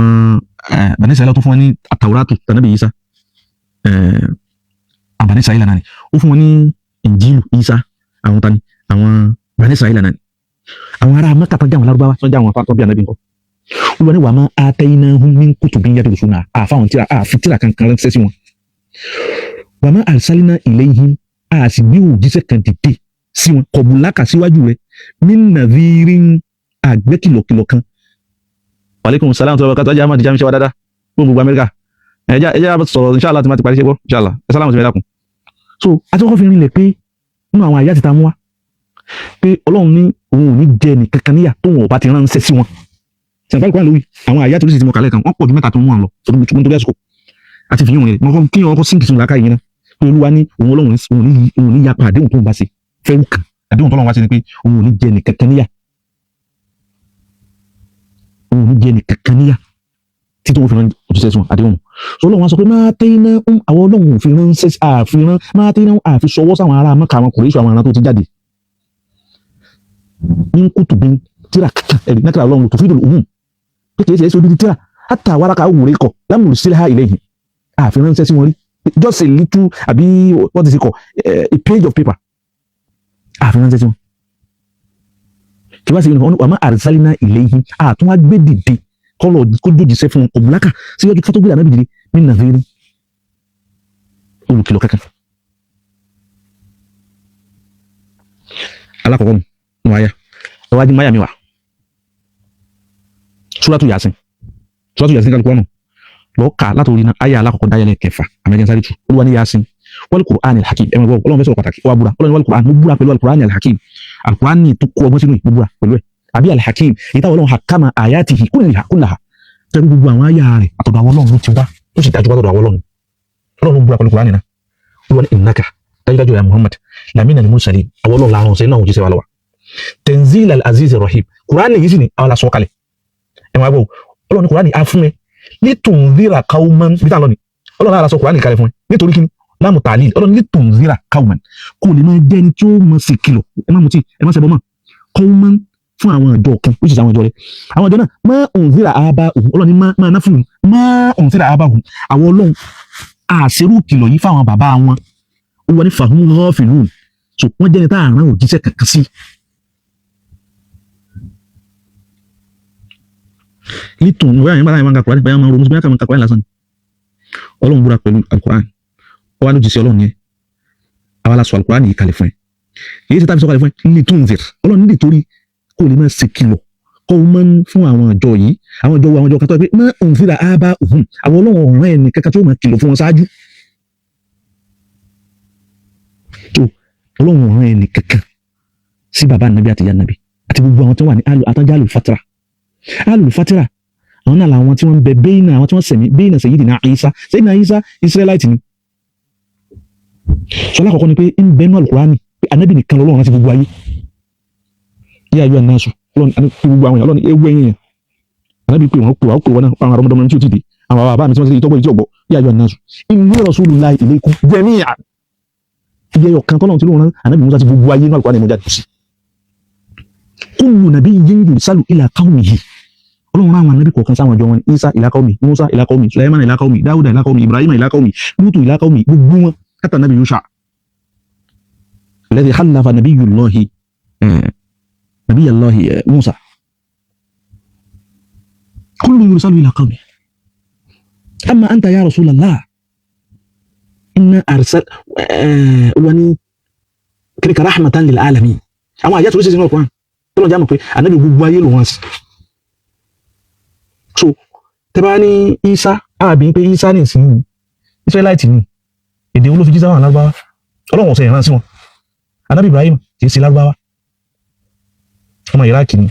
Bani Israila tó fún wọn ní àtàwùrátù tànábì Ìsá Bani Israila náà ni ó fún wọn ní Injilu Ìsá àwọn tani àwọn Bani Israila náà ni àwọn ará Mákà tó jẹ́ àwọn lárúbáwá tó jẹ́ àwọn afá tó bí ànábì nǹkan Olúwa ní wa ma ataynahum min kutubin yadrusunaha àfáwọn tíra àfi tíra kankan ránṣẹ́ sí wọn wa ma arsalna ilayhim àti bí òjíṣẹ́ kan dìde sí wọn kọ̀bùlákà síwájú rẹ̀ min nadhirin àgbẹ́kìlọ̀kìlọ̀ kan wàlékún sàlámù tó wọ́n kájá máa dìjà mi ṣe wá dáadáa fún gbogbo Amẹ́ríkà ẹjá sọ̀rọ̀ inṣàlá ti máa ti parí ṣe gbọ́ inṣàlá ẹ sàlámù sí mi dákun so àti wọ́n fi rinlẹ̀ pé nínú àwọn àyà ti ta mú wa pé Ọlọ́run ní òun ò ní jẹ ní kankan níyà tó wọn ò bá ti ránṣẹ́ sí wọn sẹ̀ǹpá ìkọ́ lórí àwọn àyà tó sì ti mọ̀ kálẹ̀ kan wọ́n pọ̀ ju mẹ́ta tó mú wọn lọ torí àsìkò àti fìyàn rẹ̀ mọ̀ kí wọn kọ́ sínkì sínú làákàyè yẹn náà pé Olúwa ní òun Ọlọ́run òun ní yapa àdéhùn tó ń bá ṣe fẹ́rù kan àdéhùn tó lọ́wọ́ wá sí ni pé òun ò ní jẹ ní kankan níyà òun ò ní jẹ ní kankan níyà títí wọn fi rán òjíṣẹ́ sí wọn àdéhùn so Ọlọ́run wá sọ pé máa tẹ́yìn náà àwọn Ọlọ́run ò fi ránṣẹ́ àfihàn máa tẹ́yìn náà àfi sọwọ́ sáwọn ará Mẹ́kà àwọn Kùrẹ́ṣì àwọn ará tó ti jáde ní kùtù bí tíra kankan ẹ̀rí nákàrà Ọlọ́run tó fi dùn òun pé kìí ṣe é ṣe odidi tíra hátà wàràkà òun rẹ̀ kọ̀ lámùrù sílẹ̀ ha ilẹ̀ yìí àfi ránṣẹ́ sí wọn rí just a little àbí what is it called a page of paper àfi ránṣẹ́ sí wọn kí wá sí wọn wà má àrísálínà ilẹ̀ yìí àtúnwá gbé dìde kọlọ kó dòjìṣẹ́ fún ọ̀bùlákà síwájú ká tó gbé ànábì dìde ní nàìjíríà olùkìlọ̀ kankan alákọ̀ọ́kọ́ nù àyà ẹwàá máyà mi wà súrátù Yásìn kálukú ọ̀nà lọ́ọ́ kà látòrí náà àyà alákọ̀ọ́kọ́ dáyẹlẹ̀ kẹfà amẹ́jẹ́ sáré tù Olúwa ní Yásìn wal Qur'anil hakim ẹ̀mọ̀ ìwọ̀ Ọlọ́run fẹ́ sọ̀rọ̀ pàtàkì wà búra Ọlọ́run wal Qur'an mo búra pẹ̀lú al Qur'anil hakim al Qur'an tó kó ọgbọ́n sínú ìbúra pẹ̀lú ẹ̀ àbí al-hakim ìtawọ̀ Ọlọ́run hakama ayatihi kullaha tẹ́lú gbogbo àwọn ayá rẹ̀ àtọ̀dọ̀ àwọn Ọlọ́run ló ti wá tó sì dájú wátọ̀dọ̀ àwọn Ọlọ́run búra pẹ̀lú Kùránì náà wọ́n ní innaka dájúdájú ya Muhammad lamina al-mursalin àwọn Ọlọ́run láàrùn sẹ́yìn náà òjíṣẹ́ wa lọ́wọ́ tanzil al-aziz ar-rahim Kùránì yìí sì ni àwọn aláṣọ kalẹ̀ ẹ̀wọ̀n àgbọ̀ Ọlọ́run Kùránì á fún ẹ litunzira qauman bí táwọn lọ́ni Ọlọ́run aláṣọ Kùránì kalẹ̀ fún ẹ nítorí kíni láàmù tàlíl Ọlọ́run litunzira qauman kò lè máa jẹ́ ẹni tí ó mọ̀ sí kìlọ̀ ẹ má mutí ẹ má ṣẹbọ mọ́ qauman fún àwọn ìjọ kan which is àwọn ìjọ rẹ̀ àwọn ìjọ náà má unzira aba'uhum Ọlọ́run ní má ná fún má unzira aba'uhum àwọn Ọlọ́run àṣírù kìlọ̀ yìí fáwọn bàbá wọn ó wọ́n ní fahum ghafilun so wọ́n jẹ́ ní tá àrùn òjíṣẹ́ kankan sí. lítùn wọ́n yàrá yẹn máa ń ka Kùránì báyà máa ń ronú sí báyà máa ń ka Kùránì lásán Ọlọ́run búra pẹ̀lú Al-Qur'an ó wà ní òjíṣẹ́ Ọlọ́run yẹn àwa la sọ Al-Qur'an yìí kalẹ̀ fún ẹ èyí ti tàbí sọ kalẹ̀ fún ẹ litunzir Ọlọ́run nítorí kò lè máa ṣe kìlọ̀ kọ́ ọ máa ń fún àwọn ìjọ yìí àwọn ìjọ kan tó yẹ pé má unzira aba'uhum àwọn Ọlọ́run ọ̀ràn ẹni kankan tó máa kìlọ̀ fún wọn ṣáájú tó Ọlọ́run ọ̀ràn ẹni kankan sí bàbá nàbí àti ìyá nàbí àti gbogbo àwọn tó wà ní àtàjà alùfátìrà àwọn náà làwọn tí wọ́n ń bẹ bẹ́ẹ̀nà àwọn tí wọ́n sẹ̀mí bẹ́ẹ̀nà Sayyidina Isa Israelite ni sọlá àkọ́kọ́ ni pé ń bẹ́ẹ̀ náà Al-Qur'ani pé ànábì nìkan lọ́lọ́run láti gbogbo ayé yíyá yóò náà sùn gbogbo àwọn èèyàn Ọlọ́run ewu ẹ̀yìn yẹn ànábì pé wọ́n pè wọ́n náà àwọn ọmọdé tí ó ti dé àwọn bàbá mi tí wọ́n ti tọ́gbọ́n ìjọ ọ̀gbọ́ yíyá yóò náà sùn inni rasulullahi ilaykum jami'an iye ọ̀kan tọ́lọ́run tí ló rán ànábì Musa ti gbogbo ayé náà Al-Qur'ani mọ́jáde sí kullu nabiyyin yursalu ila qawmihi Ọlọ́run rán àwọn ànábì kọ̀ọ̀kan sáwọn ọjọ́ wọn Isa ila qawmi Musa ila qawmi Sulaiman ila qawmi Dawuda ila qawmi Ibrahim ila qawmi Lutu ila qawmi gbogbo wọn hatta nabi Yusha alladhi khallafa nabiyullahi نبي الله موسى كل يرسل إلى قومه أما أنت يا رسول الله إنا أرسل وني كذلك رحمة للعالمين أما آيات وليس سنوات القرآن تقول جامع في النبي بوبايل وانس so tẹ́bání Isa àbí pé Isa ní ìsìn Israelite ni èdè olófi jísà wà lárúbáwá Ọlọ́run ọ̀sẹ̀ ìrántí wọn Ànábì Ibrahim kìí sí lárúbáwá ọmọ Iraq ni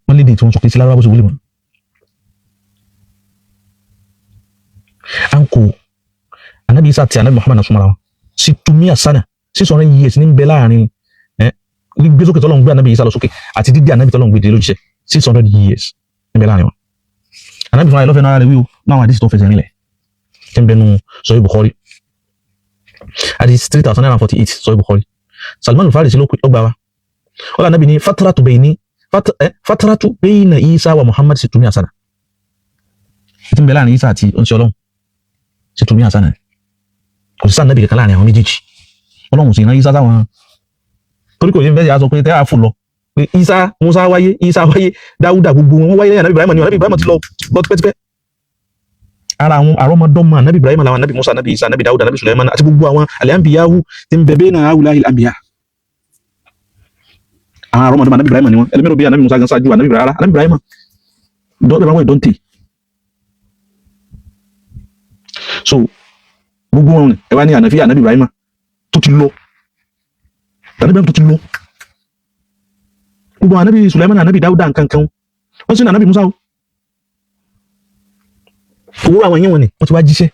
wọ́n lédè tí wọ́n sọ kìí sí lárúbáwá bó ṣe wọlé mọ́ anko Ànábì Isa àti Ànábì Muhammad náà súnmọ́ra wọn sí tumia sana 600 years ní ń bẹ láàrin gbé sókè tọ́lọ́run gbé Ànábì Isa lọ sókè àti dídí Ànábì tọ́lọ́run gbé dé lójíṣẹ́ 600 years níbẹ̀ láàrin wọn. Ànábì fúnra ẹ̀ lọ́fẹ̀ẹ́ náà rẹ̀ wíwò náà àwọn àdìsí tó fẹsẹ̀ nílẹ̀ tí ń bẹnu Sahih Bukhari àdìsí 3948 Sahih Bukhari Salman al-Farisi ló gbà wá ó lànà bí ní fatratu bayna Isa wa Muhammad situmi asana tí ń bẹ láàrin Isa àti oníṣẹ́ Ọlọ́run situmi asana kò sí sáà nàbì kankan láàrin àwọn méjèèjì Ọlọ́run sì rán Isa táwọn torí kò ní bẹ́ẹ̀ yà sọ pé tẹ́ àfò lọ pé Musa wáyé Isa wáyé Dáúdà gbogbo wọn wáyé lẹ́yìn Ànábì Ibrahim ni Ànábì Ibrahim ti lọ tipẹ́tipẹ́ ara àwọn àrọ́mọdọ́mọ Ànábì Ibrahim làwọn Ànábì Musa Ànábì Isa Ànábì Dáúdà Ànábì Sulaiman àti gbogbo àwọn al-anbiyahu tí ń bẹ̀bẹ̀ náà awulahil anbiya àwọn àrọ́mọdọ́mọ Ànábì Ibrahim ni wọn ẹlẹ́mìíràn bí Ànábì Musa gan ṣáájú Ànábì Ibrahim dọ́ọ̀bẹ̀ wọn ìdọ́ntì so gbogbo wọn ẹ wá ní Ànábì Ibrahim tó ti lọ tàbí Ibrahim tó ti lọ gbogbo ànábì Sulaiman ànábì Dáúdà nkankan wọ́n sì ní ànábì Musa owó àwọn yẹn wọn ni wọ́n ti wá jíṣẹ́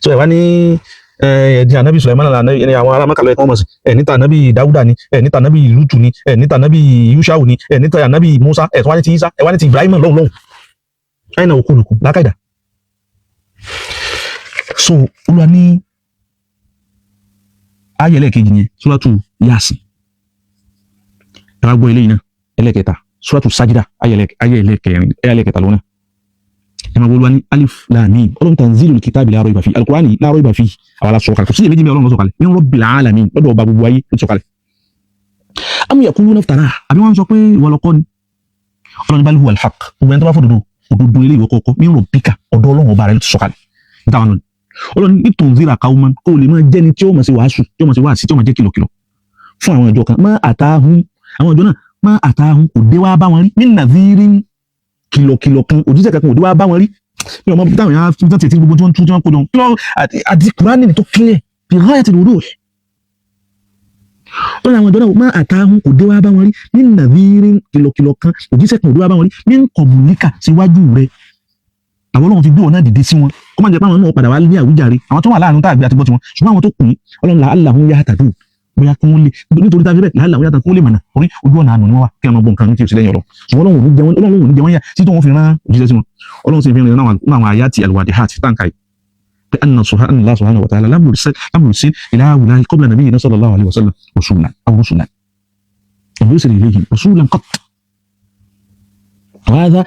so ẹ̀ wá ní ẹ̀ẹ́dì ànábì Sulaiman ẹni àwọn ará Mákà lọ́yẹ̀ kan mọ̀ sí ẹ̀ níta ànábì Dáúdà ni ẹ̀ níta ànábì Lútù ni ẹ̀ níta ànábì Yushau ni ẹ̀ níta ànábì Musa ẹ̀ tó wá ní ti Isa ẹ̀ wá ní ti Ibrahim lọ́hùn ẹ̀yìn náà okòlùkù lákàìdá so olúwa ní ayé ẹlẹ́ẹ̀kejì yẹn Suratu Yasin ẹ wá gbọ́ eléyìí náà ẹlẹ́ẹ̀kẹta Suratu Sajida ayé ẹlẹ́ẹ̀kẹta lọ́nà ẹ máa wọlúwa ní alif lam mim ọlọ́run tanzilul kitabi la rayba fihi alukurani la rayba fihi àwọn alasọ̀kalẹ̀ kò sí èméjì mi ọlọ́run lọ́sọ̀kalẹ̀ min rabbil alamin lọ́dọ̀ ọba gbogbo ayé lọ́sọ̀kalẹ̀ am yaquluna iftaraha àbí wọ́n sọ pé ìwọlọ́kọ́ ni ọlọ́run bal huwal haqq gbogbo ẹni tó bá fọ́ òdodo eléyìí kọ́kọ́ min rabbika ọ̀dọ̀ ọlọ́run ọba rẹ̀ lọ́sọ̀kalẹ̀ nítawọn náà ọlọ́run ní tunzira qauman kó lè máa jẹ́ni tí ó máa ṣe wàásù tí ó máa ṣe wàásù tí ó máa jẹ́ kìlọ̀kìlọ̀ fún àwọn ìjọ kan má àtàhùn àwọn ìjọ náà má àtàhùn kò dé wá bá wọn rí min nadhirin kìlọ̀kìlọ̀ kan òjíṣẹ́ kankan kò dé wá bá wọn rí mi ò mọ táwọn yàrá fi tètè gbogbo tí wọ́n tún tí wọ́n kó dán kí wọ́n àti Kùránì tó clear bí ghayatil wuduh ọlọ́run àwọn ìjọ náà má àtàhùn kò dé wá bá wọn rí min nadhirin kìlọ̀kìlọ̀ kan òjíṣẹ́ kan kò dé wá bá wọn rí min qablika síwájú rẹ̀ àwọn ọlọ́run fi gbé wọn náà dìde sí wọn kó má jẹ́ pé àwọn náà padà wá ní àwíjàre àwọn tó wà láàrin tá àgbẹ̀ àti gbọ́ tiwọn ṣùgbọ́n àwọn tó kù ní ọlọ́run la'allahum yahtadun bóyá kí wọ́n lè nítorí tá a fi bẹ́ẹ̀ la'allahum yahtadun kí wọ́n lè mọ̀nà orí ojú ọ̀nà àná ni wọ́n wà kí wọ́n bọ̀ nǹkan tí ò sí lẹ́yìn ọ̀rọ̀ ṣùgbọ́n ọlọ́run ò ní jẹ wọ́n yà tí tó wọ́n fi rán òjíṣẹ́ sí wọn ọlọ́run sì fi rìn náà àwọn àyàtì al-wadihat táǹkà yìí pé anna Allah subhanahu wa ta'ala lam yursil ila haula'i qabla nabiyyina sallallahu alaihi wasallam rasulan aw rusulan lam yursil ilayhim rasulan qat وهذا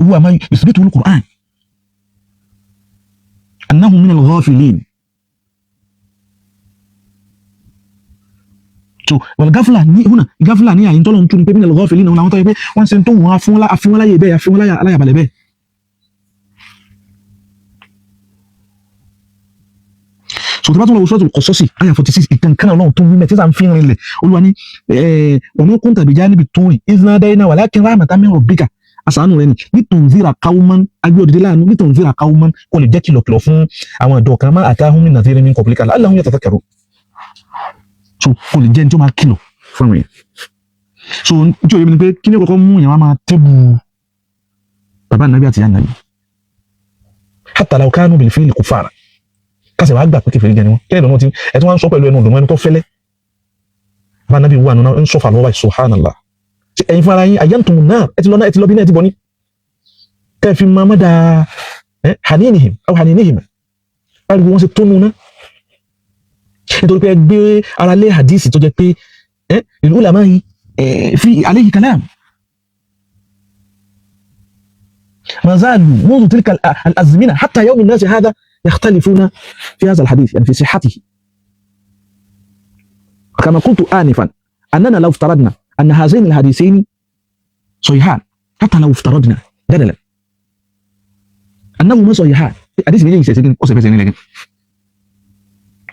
هو ما يثبته القرآن أنهم من الغافلين والغفلة هنا غفلة ni ayin tolorun tún ní pé min al-ghafilin àwọn tó yẹ pé wọ́n ṣe tó wọ́n afún láyé bẹ́ẹ̀ afún láyà balẹ̀ bẹ́ẹ̀ so tó bá tún lọ Suratul Qasas aya 46 ìkankan Ọlọ́run tó wí mẹ́ tí sàn fi rin lẹ̀ Olúwa ní wa ma kunta bijanibi turi idh nadayna walakin rahmatan min rabbika àṣàánú rẹ ni litunzira qauman agbóòdìdí láàánú litunzira qauman kò lè jẹ́ kìlọ̀kìlọ̀ fún àwọn ọ̀dọ́ kan má atahum min nadhirin min qablika la'allahum yatadhakkarun so kò lè jẹ́ ní tí ó máa kìlọ̀ fún àwọn yẹn so tí ó yẹ ni pé kí ni kọ́kọ́ mú yẹn wá máa tẹ́bù bàbá nàbí àti ìyá nàbí hatta law kanu bil fi'li kuffara kásẹ̀ wàá gbà pé kẹfẹ́ gẹ̀ ni wọ́n kí ẹ̀dọ̀ wọn ti ẹ̀ tí wọ́n ń sọ pẹ̀lú ẹnu ọ̀dọ̀ ẹni tó fẹ́lẹ́ bá nàbí wà nínú ń sọ fà lọ́wọ́ subhanallah ẹ̀yin fún ara yín àyàntùn náà ẹ ti lọ náà ẹ ti lọ bí náà ẹ ti bọ̀ ní kẹfì mamada haninihim aw haninihim báyìí wọ́n ṣe tónú náà nítorí pé ẹ gbé ara lé hadisi tó jẹ́ pé ìlú ulama yìí fi alayhi kalam mazalu منذ تلك الأزمنة حتى يوم الناس هذا يختلفون في هذا الحديث يعني في صحته كما قلت آنفا أننا لو افترضنا أن هذين الحديثين صحيحان حتى لو افترضنا جدلا أنهما صحيحان حديث بيجي سيسجن أو سيفسجن لكن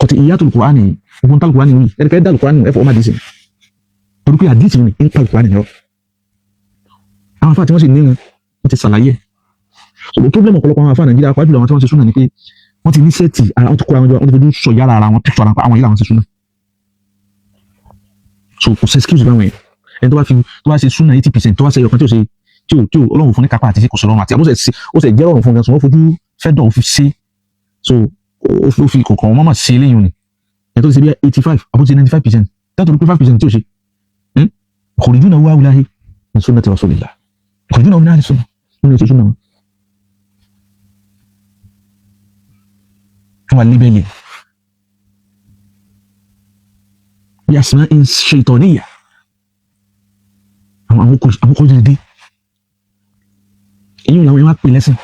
قطعيات القرآن يكون تال القرآن وي يعني كده القرآن فما حديث تقول كده حديث وي إن تال القرآن يو أما فاتي ما سي نين ما تي سلايه so the problem ọ̀pọ̀lọpọ̀ àwọn afa Nàìjíríà pàápàá àwọn tí wọ́n ṣe súnà ni pé wọ́n ti ní sẹ́ẹ̀tì àwọn tó kóra wọn jọ wọ́n ti fojú sọ yára ara wọn píktọ̀ ara àwọn yìí làwọn ṣe súnà so kò sí excuse báwọn yẹn ẹni tó bá ṣe súnà 80% tó bá ṣe ẹyọkan tí ò Ọlọ́run fún ní kápá àti kò sọ̀rọ̀ àti àbúṣe ó sì jẹ́ ọ̀rọ̀ fún gan so wọ́n fojú fẹ́dọ̀ fi ṣe so ó fi kọ̀ọ̀kan wọn máa ṣe eléyìí ni ẹni tó ti ṣe bí 85 àbúṣe 95% dáàtò ní pé 5% tí ò ṣe kòrìdúnà wà wúláhì ní sunnati rasulillah kòrìdúnà wọn ní àlè súnà nínú ètò súnà wọn fún wa níbẹ̀ yẹn bí asma in shaytaniya àwọn kò dédé èyí ò làwọn yẹn wá pè lẹ́sìn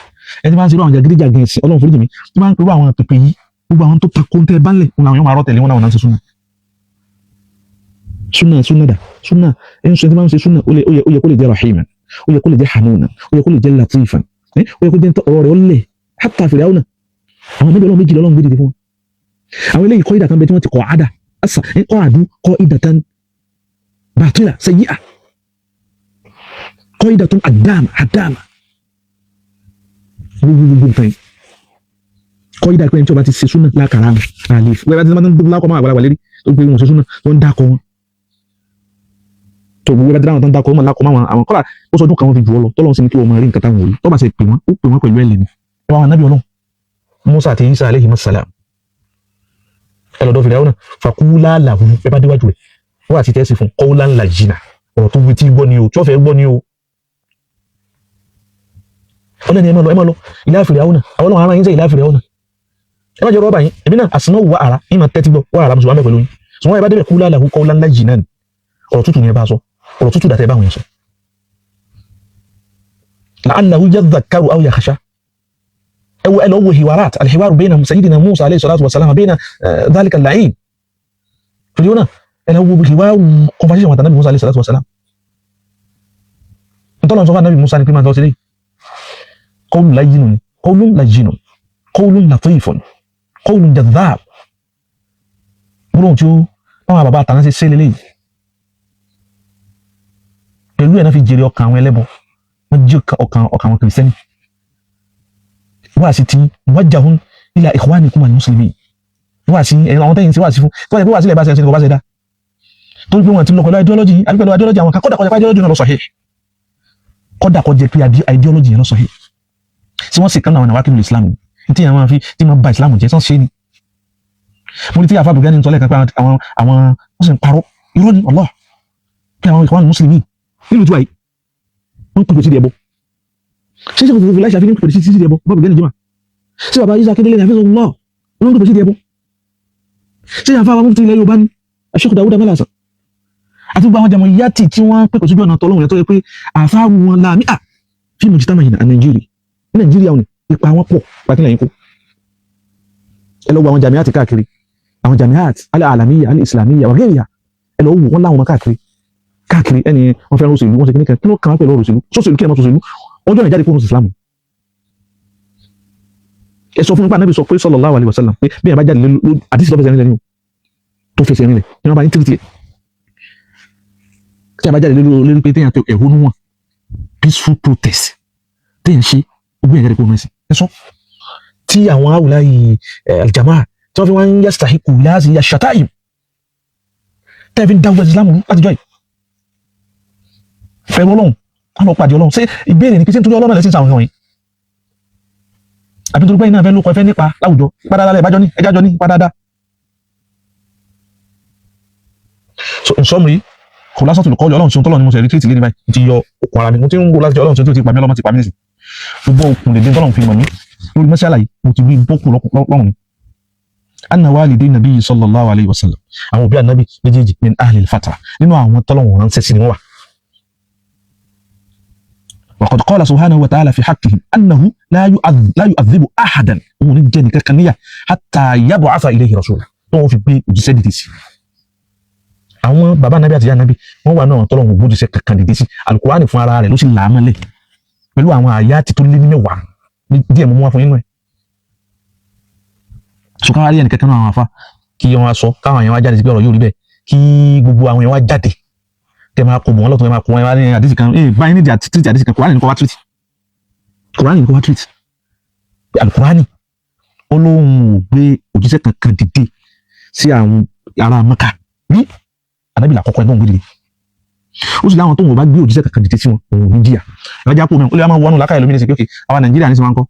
ẹni máa ń ṣerú àwọn jàgídíjàgan ẹ̀sìn Ọlọ́run foríjì mi tí máa ń pẹ̀lú àwọn pèpè yìí gbogbo àwọn tó takò ń tẹ́ bá ń lẹ̀ wọn làwọn yẹn máa rọ́ tẹ̀lé wọn náà wọn náà ń ṣe súnà súnà ẹni sọ ẹni máa ń ṣe súnà ó yẹ kó lè jẹ́ rahiman ó yẹ kó lè jẹ́ hanuna ó yẹ kó lè jẹ́ latifan ó yẹ kó jẹ́ ọ̀rọ̀ rẹ̀ ó lẹ̀ hatta Fir'auna àwọn mẹ́bí Ọlọ́run méjì lọ́lọ́run gbé dìde fún wọn àwọn eléyìí kọ́ ìdà kan bẹ tí wọ́n ti kọ́ àdà asa kọ́ àdú kọ́ ìdà tán batila sayyi'a kọ́ ìdà tán àdáàmà gbogbo nǹkan yìí kọ́ ìdá ìpínlẹ̀ tí ọba ti ṣe súnà lákàrà wọn àlè wẹ́n bá ti máa ń gbogbo lákọ̀ máa àgbàlagbà lérí tó gbé wọn ṣe súnà tó ń dákọ̀ wọn tó gbogbo bá ti dáhùn tó ń dákọ̀ wọn lákọ̀ máa àwọn kọ́là ó sọdún kan wọn fi jù ọ lọ tọ́lọ́run sì ní kí wọ́n máa rí nǹkan táwọn ò rí tó bá ṣe pè wọ́n ó pè wọ́n pẹ̀lú ẹ̀lẹ́ ni ẹ wá wọn nábì Ọlọ́run Musa àti Isa alayhi salam ẹ lọ́dọ̀ fìdí àwọn faqula lahu ẹ bá déwájú rẹ̀ wọ́n àti tẹ́sí fún qawlan layyina ọ̀rọ̀ tó wí tí gbọ́ ni o tí wọ́n fẹ́ gbọ́ ni o ọlọ́ni ẹ máa lọ ila Fir'auna àwọn ọlọ́run ara yín sẹ́ ila Fir'auna ẹ má jẹ́ rọ́bà yín èmi náà àsìnáwó wà ara yín máa tẹ́tí gbọ́ wà ara mùsùlùmí pẹ̀lú yín ṣùgbọ́n ẹ bá débẹ̀ qula lahu qawlan layyina ọ̀rọ̀ tútù ni ẹ bá sọ ọ̀rọ̀ tútù dàtẹ́ báwọn yẹn sọ la'allahu yadhakkaru aw yakhsha ẹ lọ wo hiwarat alhiwaru bayna sayyidina Musa alayhi salatu wa salam bayna dhalika al-la'in Fir'auna ẹ lọ wo hiwaru conversation wa nabi Musa alayhi salatu wa salam ntọ́lọ́n sọ fún nabi Musa ní pé máa tọ́ sí lé qawlun layyinun qawlun latifun qawlun jadhab gbọ́dọ̀ tí ó wọ́n bàbá àtàná sí sílẹ̀ lẹ́yìn pẹ̀lú ẹ̀ náà fi jèrè ọkàn àwọn ẹlẹ́bọ wọ́n jí ọkàn àwọn kìrìsìtẹ́nì wá sí ti wajjahun ila ikhwanikum al-muslimin wá sí àwọn tẹ́yìn sí wá sí fún tó wáyé pé wá sílẹ̀ bá ṣe ẹ̀sìn kò bá ṣe dá tó ń pè wọ́n ti lọ pẹ̀lú ideology àbí pẹ̀lú ideology àwọn kan kọ́dà kọjá pé ideology náà lọ sahih kọ́dà kọjá pé ideology yẹn lọ sahih tí wọ́n sì kán àwọn àwọn akínú Islam tí àwọn fi tí wọ́n ba Islam jẹ́ sọ́n ṣe ni mo ní tí àfáà bùgá ní tọ́lẹ̀ kan pé àwọn wọ́n sì ń parọ́ irọ́ ni Allah pé àwọn Ikhwan Muslimin nílùú tí wáyé wọ́n pèpè sí ẹbọ ṣé ṣe kò fi láìsí àfihàn pèpè sí ẹbọ bá bùgá ní jẹ́mà ṣé bàbá Isa Akindele ní àfihàn Allah wọ́n pèpè sí ẹbọ ṣé àfáà wa mufti ilẹ̀ Yorùbá ní Sheikh Dawud Amalasa àti gbogbo àwọn jàmọ̀ yàtì tí wọ́n pèpè sójú ọ̀nà tọ́lọ́run tó yẹ pé àfáà wọn láàmì à fíìmù jìtá máa yìí ní Nàìjíríà ní ipa wọn pọ̀ pàtí lẹ́yìn kó ẹ lọ wo àwọn jamiat káàkiri àwọn jamiat al-alamiyya al-islamiyya wà gẹ́yà ẹ lọ wo wọn láwọn káàkiri ẹni wọn fẹ́ràn òṣèlú wọn ṣe kíníkà kí ló kàn án pẹ̀lú ọ̀rọ̀ òṣèlú sóṣèlú kí ẹ máa sòṣèlú wọn jọ ìjáde kó nù Islam ẹ sọ fún nípa Ànábì sọ pé sallallahu alaihi wasallam pé bí ẹ bá jáde àdìsí lọ́fẹ̀ẹ́ nílẹ̀ ni o tó fẹsẹ̀ nílẹ̀ ní wọn bá ní tìrìtì tí a bá jáde lórí pé téèyàn ẹ̀hónú wọn peaceful protest téèyàn ṣe gbogbo ẹ̀jẹ̀ kó mẹ́sì ẹ sọ tí àwọn àwùlá yìí aljamaa tí wọ́n fi wọ́n ń yastahiqu láti yashata'im tẹ́ẹ̀fì ń dáwọ́ Islam látijọ́ yìí fẹ́ràn Ọlọ́run wọn lọ pàdé Ọlọ́run ṣé ìbéèrè ní kí sí nítorí Ọlọ́run lẹ́sìn sàwọn ìwọ̀nyí àbí torí pé iná fẹ́ ló kọ ẹfẹ́ nípa láwùjọ padà lẹ́ ìbájọ́ ní ẹjájọ́ ní padà. So in summary kò lásán tó lè kọ́lé Ọlọ́run tí ó tọ́lọ́ ni mo ṣe retreat lé ní báyìí ti yọ okùn ara mi mo ti ń gbó láti Ọlọ́run tí ó ti pa mí ọlọ́mọ ti pa mí nìsín gbogbo okùn lè dé tọ́lọ́run fi mọ̀ mí lórí mọ́ṣálà yìí mo ti rí bókùn lọ́rùn ni. anna walidi nabi sallallahu alayhi wa sallam àwọn òbí ànábì méjèèjì min ahli al-fatra nínú àwọn tọ́lọ́run ránṣẹ́ sí ni wọ́n wà. وقد قال سبحانه وتعالى في حقهم أنه لا يؤذب أحدا ومن جنك كنية حتى يبعث إليه رسولا tó fi gbé òjíṣẹ́ dìde sí àwọn bàbá nàbí àti ìyá nàbí wọ́n wà náà tọ́lọ́run gbójúṣẹ́ kankan dìde sí alukurani fún ara rẹ̀ ló sì là á mọ́lẹ̀ pẹ̀lú àwọn àyà àti tó lé ní mẹ́wàá díẹ̀ mọ́ wá fún inú ẹ̀ ṣùgbọ́n àríyàn kẹ́kẹ́ náà àwọn afá kí wọ́n wá sọ káwọn èèyàn wá jáde sí pé ọ̀rọ̀ yóò rí bẹ́ẹ̀ kí gbogbo àwọn èèyàn wá jáde kẹ máa kó bọ̀ wọ́n lọ́tún ẹ máa kó wọn wá ní àdìsí kan báyìí ní tírìtì àdìsí kan kùránì ní kò wá tírìtì alukurani ó lóun ò gbé òjíṣẹ́ kankan dìde sí àwọn ará Mẹ́kà bí Ànábì àkọ́kọ́ ẹgbọ́n gbé dìde ó sì láwọn tó wọn bá gbé òjíṣẹ́ kankan dìde sí wọn òun ò ní jìyà ìrajà pò mẹ́rin ó lè máa wọnú lákàyè lómi ní sèké àwa Nàìjíríà ní sí wọn kọ́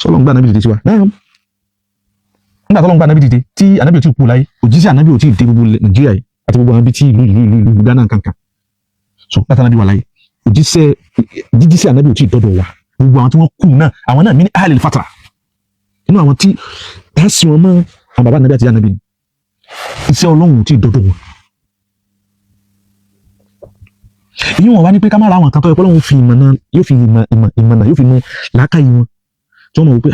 sọlọ́n gbé Ànábì dìde sí wa nígbà tọ́lọ́n gbé Ànábì dìde tí Ànábì ò tí ì kú láyé òjíṣẹ́ Ànábì ò tí ì dé gbogbo Nàìjíríà yìí àti gbogbo àwọn ibi tí ìlú Ghana kankan so láti Ànábì wà láyé jíjíṣẹ́ Ànábì ò tí ì dọ́dọ̀ wa gbogbo àwọn tí wọ́n kù náà àwọn náà mí ní ahli al-fatra inú àwọn tí dáàsì wọn mọ́ àwọn bàbá Ànábì àti ìyá Ànábì iṣẹ́ Ọlọ́run tí dọ́dọ̀ wọn èyí wọn wá ní pé ká má ra àwọn kan tó yẹ pé Ọlọ́run fi ìmọ̀nà yóò fi ìmọ̀nà yóò fi nu làákàyè wọn tí wọ́n mọ̀ wípé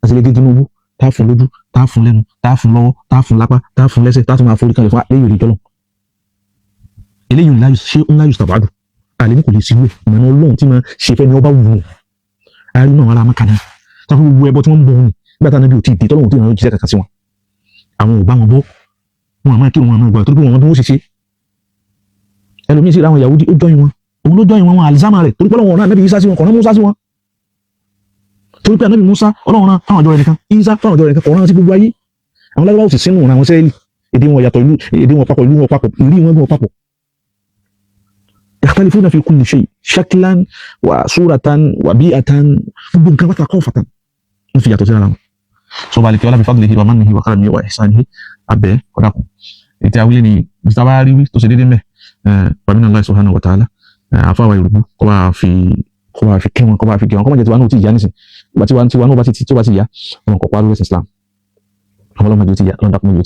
àti lè gé Tinubu tá a fún lójú tá a fún lẹ́nu tá a fún lọ́wọ́ tá a fún lápá tá a fún lẹ́sẹ̀ tá a tún máa forí kalẹ̀ fún lẹ́yìn òde jọlọ eléyìí ńlá ṣé ńlá yóò sàbàdù àlẹ́ ní kò lè sí wẹ̀ ìmọ̀nà Ọlọ́run tí máa ṣe fẹ́ ni ọba wù ú àárín náà ara mọ́kànnà tá a fún gbogbo ẹbọ tí wọ́n ń bọ̀ wọn ni nígbà tá a nábì ò tí ì dé tọ́lọ́run tí ìrànlọ́wọ́ jíṣẹ́ kankan sí wọn àwọn ò bá wọn bọ́ wọn àmọ́ kí wọn àmọ́ ìgbà tó bí wọn bí wọ́n ṣe ṣe ẹlòmíín sí àwọn Yahudi ó jọyìn wọn òun ló jọyìn wọn alzama rẹ̀ torí pé Ọlọ́run náà nábì Ìsá sí wọn kọ̀ọ̀nà Mùsá sí wọn torí pé Ànábì Mùsá Ọlọ́run rán fáwọn ọjọ́ rẹ̀ nìkan Ìsá fáwọn ọjọ́ rẹ̀ nìkan ọ̀ràn sí gbogbo ayé àwọn Lárúbáwá sì sínú àwọn Ísírẹ́lì èdè wọn yàtọ̀ èdè wọn papọ̀ ìlú wọn papọ̀ ìrí wọn gan papọ̀ يختلفون في كل شيء شكلا وصورة وبيئة gbogbo nǹkan pátá kọ́ fàtàn ń fi yàtọ̀ sí ara wọn so balẹ̀ kí wọ́n láfi fadlihi wa mannihi wa karamihi wa ihsanihi abẹ́ ọ̀dàkùn ètò àwílé ni mr bá rí wí tó ṣe déédéé mẹ́ pàmínà Allah subhanahu wa ta'ala àfáwà ìrùbú kọ́ bá fi kẹ́ wọn kọ́ bá fi kẹ́ wọn kọ́ mọ̀ jẹ́ tiwa náà ti yá nísìn ìgbà tiwa náà bá ti yá ọmọ kọ̀ parí ẹ̀sìn Islam àwọn ọlọ́mọdé ó ti yá lọ́dàkùn méjì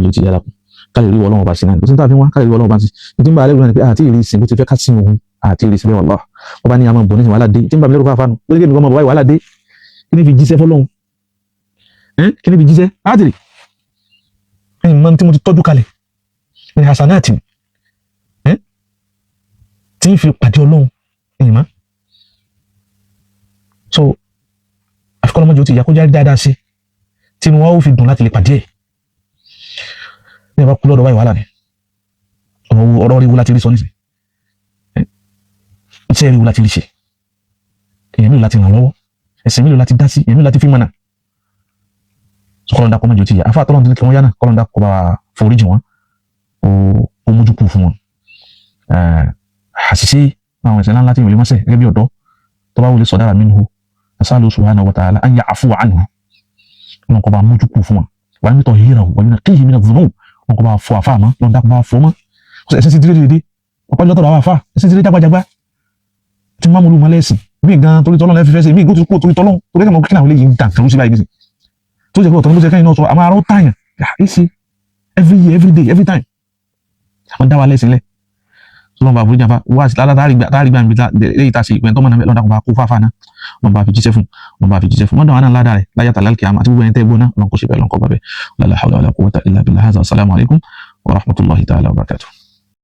ó ti yá lákùn kálí rí Ọlọ́run bá sí náà tó fi wá kálí rí Ọlọ́run bá sí ní tí ń bá alẹ́ rẹ̀ ni pé àti ìrì ìsìn bó ti fẹ́ ká sínú ohun àti ìrì ìsìn bẹ́ẹ̀ wà lọ́wọ́ wọ́n bá ní àmọ́ bọ̀ ní wàhálà dé tí ń bá mi lẹ́rù fáfánu ó ní kí èmi kọ́ mọ̀ bọ̀ wàhálà dé kí ni fi jíṣẹ́ fọ́lọ́run kí ni fi jíṣẹ́ ádìrì ẹ̀yìn mọ́ tí mo ti tọ́jú kalẹ̀ ní hasanati tí ń fi pàdé Ọlọ́run ẹ̀yìn mọ́ so àfikún ọlọ́mọdé ó ti yà kó jáde dáadáa sí tí mo wá ó fi dùn láti lè pàdé ẹ̀ ní ẹ̀bá kú lọ́dọ̀ báyìí wàhálà ni ọ̀rọ̀ rí wo láti rí sọ nísìn iṣẹ́ rí wo láti rí ṣe èyàn mélòó láti ràn lọ́wọ́ ẹ̀sìn mélòó láti dá sí èyàn mélòó láti fi mọ̀nà so kọ́lọ́ndà kọ́ mọ́jọ́ ti yà afá tọ́lọ́ndà ní kí wọ́n yá náà kọ́lọ́ndà kọ́ bá foríjì wọn ó mójú kú fún wọn àṣìṣe àwọn ẹ̀ṣẹ̀ ńlá tí ìwé mọ́sẹ̀ gẹ́gẹ́ bí ọ̀dọ́ tó bá wọlé sọ̀dára minhu as'alu subhanahu wa ta'ala an ya'fuwa anhu wọn kọ́ bá mójú kú fún wọn wà ní tọ̀ híra wà ní kíyì min adh-dhunub wọn kò bá fọ àfáà mọ́ lọ́dà kò bá fọ mọ́ ẹ̀sìn sí dídé dídé ọ̀pọ̀ lọ́tọ̀ àwọn àfáà ẹ̀sìn sí dídé jágbàjágbá tí máa múlùú mọ́lẹ́sìn bí gan torí tọ́lọ́ lẹ́fẹ̀ẹ́ sí bí gan tó kó torí tọ́lọ́ torí kẹ́mọ̀ kíkà wọlé yìí ń dàn kẹrù sí báyìí nísìn tó jẹ́ pé ọ̀tọ̀ ní bó ṣe kẹ́yìn náà sọ àmọ́ arọ́ tààyàn èsì every year every day every time àwọn dá wa lẹ́sìn lẹ̀ lọ́nà bá forí jàmbá wá sí látàrí gbà níbi lẹ́yìn tá a ṣe ìpẹ́ntọ́ mọ́ náà lọ́dà kò bá kó fáfá náà wọn bá fi jíṣẹ́ fún mọ́dọ̀ wọn náà ládàá rẹ̀ láyàtà lálkìyàmá àti gbogbo ẹni tẹ́ gbóná lọ́nkọ́ ṣe bẹ́ẹ̀ lọ́nkọ́ bàbẹ́ la hawla wala quwwata illa billah. Assalamu alaikum wa rahmatullahi ta'ala wa barakatuh.